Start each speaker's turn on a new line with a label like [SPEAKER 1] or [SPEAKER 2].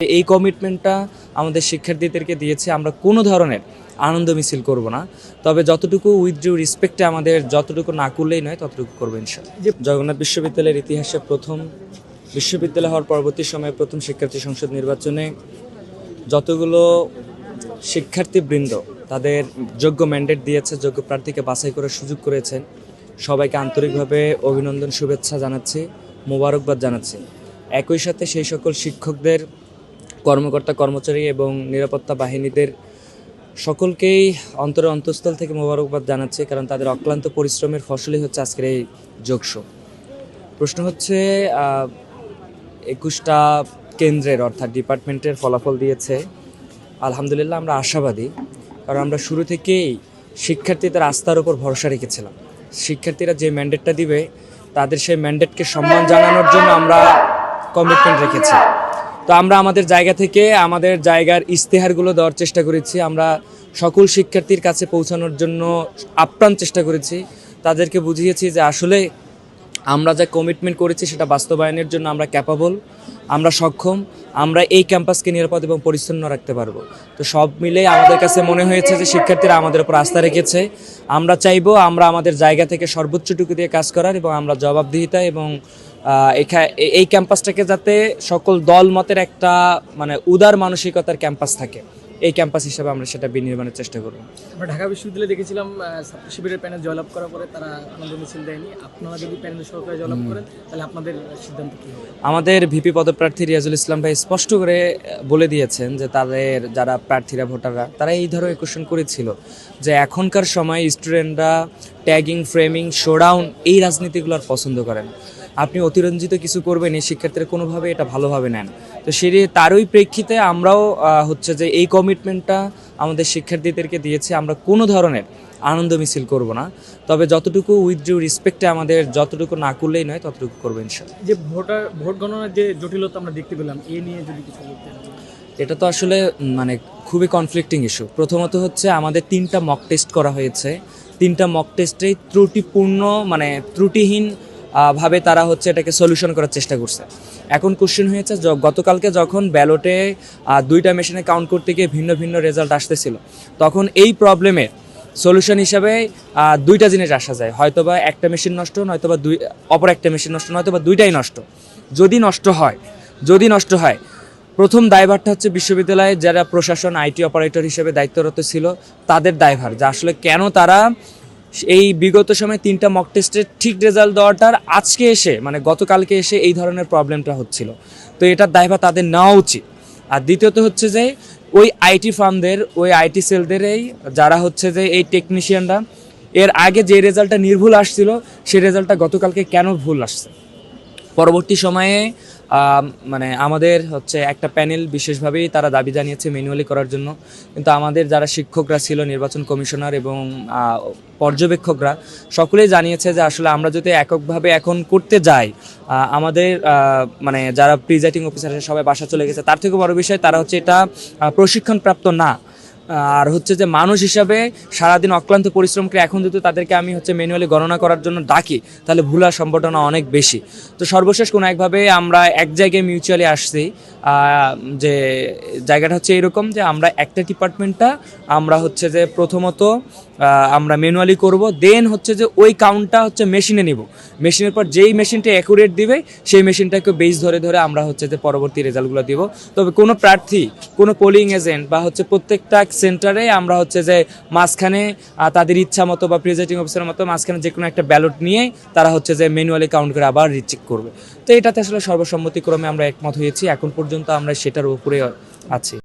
[SPEAKER 1] এই কমিটমেন্টটা আমাদের শিক্ষার্থীদেরকে দিয়েছে। আমরা কোনো ধরনের আনন্দ মিছিল করব না, তবে যতটুকু উইথ ডিউ রেসপেক্টে আমাদের যতটুকু না করলেই নয় ততটুকু করবো ইনশাআল্লাহ। জগন্নাথ বিশ্ববিদ্যালয়ের ইতিহাসে প্রথম বিশ্ববিদ্যালয় হওয়ার পরবর্তী সময়ে প্রথম শিক্ষার্থী সংসদ নির্বাচনে যতগুলো শিক্ষার্থীবৃন্দ তাদের যোগ্য ম্যান্ডেট দিয়েছে, যোগ্য প্রার্থীকে বাছাই করার সুযোগ করেছেন, সবাইকে আন্তরিকভাবে অভিনন্দন, শুভেচ্ছা জানাচ্ছি, মোবারকবাদ জানাচ্ছি। একই সাথে সেই সকল শিক্ষকদের, কর্মকর্তা কর্মচারী এবং নিরাপত্তা বাহিনীদের সকলকেই অন্তরের অন্তঃস্থল থেকে মোবারকবাদ জানাচ্ছি, কারণ তাদের অক্লান্ত পরিশ্রমের ফসলই হচ্ছে আজকের এই যোগশো। প্রশ্ন হচ্ছে 21টা কেন্দ্রের অর্থাৎ ডিপার্টমেন্টের ফলাফল দিয়েছে। আলহামদুলিল্লাহ আমরা আশাবাদী, কারণ আমরা শুরু থেকেই শিক্ষার্থীদের আস্থার উপর ভরসা রেখেছিলাম। শিক্ষার্থীরা যে ম্যান্ডেটটা দিবে তাদের সেই ম্যান্ডেটকে সম্মান জানানোর জন্য আমরা কমিটমেন্ট রেখেছি। তো আমরা আমাদের জায়গা থেকে আমাদের জায়গার ইশতেহারগুলো দেওয়ার চেষ্টা করেছি, আমরা সকল শিক্ষার্থীর কাছে পৌঁছানোর জন্য আপ্রাণ চেষ্টা করেছি, তাদেরকে বুঝিয়েছি যে আসলে আমরা যা কমিটমেন্ট করেছি সেটা বাস্তবায়নের জন্য আমরা ক্যাপাবল, আমরা সক্ষম, আমরা এই ক্যাম্পাসকে নিরাপদ এবং পরিচ্ছন্ন রাখতে পারবো। তো সব মিলে আমাদের কাছে মনে হয়েছে যে শিক্ষার্থীরা আমাদের উপর আস্থা রেখেছে। আমরা চাইবো আমরা আমাদের জায়গা থেকে সর্বোচ্চটুকু দিয়ে কাজ করার, এবং আমরা জবাবদিহিতা এবং এই ক্যাম্পাসটাকে যাতে সকল দল মতের একটা উদার মানসিকতার ক্যাম্পাস থাকে, এই ক্যাম্পাস হিসেবে আমরা সেটা বিনির্মাণের চেষ্টা করব।
[SPEAKER 2] আমরা ঢাকা বিশ্ববিদ্যালয়ে দেখেছিলাম ছাত্র শিবিরের প্যানেল জয়লাভ করার পরে তারা আনন্দ মিছিল দেয়নি। আপনারা যদি প্যানেল সহকারে জয়লাভ করেন তাহলে আপনাদের সিদ্ধান্ত কী হবে?
[SPEAKER 1] আমাদের ভিপি পদপ্রার্থী রিয়াজুল ইসলাম ভাই স্পষ্ট করে বলে দিয়েছেন যে তাদের যারা প্রার্থীরা, ভোটাররা, তারা এই ধরনের কোয়েশ্চেন করেছিল যে এখনকার সময় স্টুডেন্টরা ট্যাগিং, ফ্রেমিং, শোডাউন এই রাজনীতিগুলো আর পছন্দ করেন। আপনি অতিরঞ্জিত কিছু করবেন, এই শিক্ষার্থীরা কোনোভাবে এটা ভালোভাবে নেন। তো তারই প্রেক্ষিতে আমরাও হচ্ছে যে এই কমিটমেন্টটা আমাদের শিক্ষার্থীদেরকে দিয়েছি। আমরা কোনো ধরনের আনন্দ মিছিল করব না, তবে যতটুকু উইথ ডিউ রেসপেক্টে আমাদের যতটুকু না করলেই নয় ততটুকু করবো ইনশাআল্লাহ।
[SPEAKER 2] যে ভোট গণনার যে জটিলতা আমরা দেখতে পেলাম, এ নিয়ে যদি কিছু বলতে।
[SPEAKER 1] এটা তো আসলে খুবই কনফ্লিক্টিং ইস্যু। প্রথমত হচ্ছে আমাদের 3টা মক টেস্ট করা হয়েছে, 3টা মক টেস্টেই ত্রুটিপূর্ণ ত্রুটিহীন ভাবে তারা হচ্ছে এটাকে সলিউশন করার চেষ্টা করছে। এখন কোশ্চেন হয়েছে গতকালকে যখন ব্যালটে 2টা মেশিনে কাউন্ট করতে গিয়ে ভিন্ন ভিন্ন রেজাল্ট আসতেছিল, তখন এই প্রবলেমের সলিউশন হিসাবে 2টা জিনিস আসা যায়, হয়তোবা একটা মেশিন নষ্ট, নয়তোবা অপর একটা মেশিন নষ্ট, নয়তোবা 2টাই নষ্ট। যদি নষ্ট হয় প্রথম দায়ভারটা হচ্ছে বিশ্ববিদ্যালয়ে যারা প্রশাসন, আইটি অপারেটর হিসেবে দায়িত্বরত ছিল তাদের দায়ভার, যে আসলে কেন তারা এই বিগত সময়ে 3টা মক টেস্টের ঠিক রেজাল্ট দেওয়াটার আজকে এসে গতকালকে এসে এই ধরনের প্রবলেমটা হচ্ছিল। তো এটার দায়ভার তাদের নেওয়া উচিত। আর দ্বিতীয়ত হচ্ছে যে ওই আইটি ফার্মদের, ওই আইটি সেলদের যারা হচ্ছে যে এই টেকনিশিয়ানরা এর আগে যে রেজাল্টটা নির্ভুল আসছিল সেই রেজাল্টটা গতকালকে কেন ভুল আসছে। পরবর্তী সময়ে আমাদের হচ্ছে একটা প্যানেল বিশেষভাবেই তারা দাবি জানিয়েছে ম্যানুয়ালি করার জন্য, কিন্তু আমাদের যারা শিক্ষকরা ছিল, নির্বাচন কমিশনার এবং পর্যবেক্ষকরা সকলেই জানিয়েছে যে আসলে আমরা যদি এককভাবে এখন করতে যাই, আমাদের যারা প্রিজাইডিং অফিসার সবাই বাসা চলে গেছে, তার থেকে বড় বিষয় তারা হচ্ছে এটা প্রশিক্ষণপ্রাপ্ত না। আর হচ্ছে যে মানুষ হিসাবে সারাদিন অক্লান্ত পরিশ্রম করে এখন যদি তাদেরকে আমি হচ্ছে ম্যানুয়ালি গণনা করার জন্য ডাকি, তাহলে ভুলার সম্ভাবনা অনেক বেশি। তো সর্বশেষ কোনো একভাবে আমরা এক জায়গায় মিউচুয়ালি আসছি, যে জায়গাটা হচ্ছে এরকম যে আমরা একটা ডিপার্টমেন্টটা আমরা হচ্ছে যে প্রথমত আমরা ম্যানুয়ালি করব, দেন হচ্ছে যে ওই কাউন্টটা হচ্ছে মেশিনে নিব, মেশিনের পর যেই মেশিনটা অ্যাকুরেট দিবে সেই মেশিনটাকে বেস ধরে ধরে আমরা হচ্ছে যে পরবর্তী রেজাল্টগুলো দিব। তবে কোনো প্রার্থী, কোনো পোলিং এজেন্ট বা হচ্ছে প্রত্যেকটা সেন্টারে আমরা হচ্ছে যে মাঝখানে তাদের ইচ্ছা মতো বা প্রিজাইডিং অফিসারের মতো মাঝখানে যে কোনো একটা ব্যালট নিয়ে তারা হচ্ছে যে ম্যানুয়ালি কাউন্ট করে আবার রিচেক করবে। তো এটাতে আসলে সর্বসম্মতিক্রমে আমরা একমত হয়েছি। এখন পর্যন্ত আমরা সেটার উপরে আছি।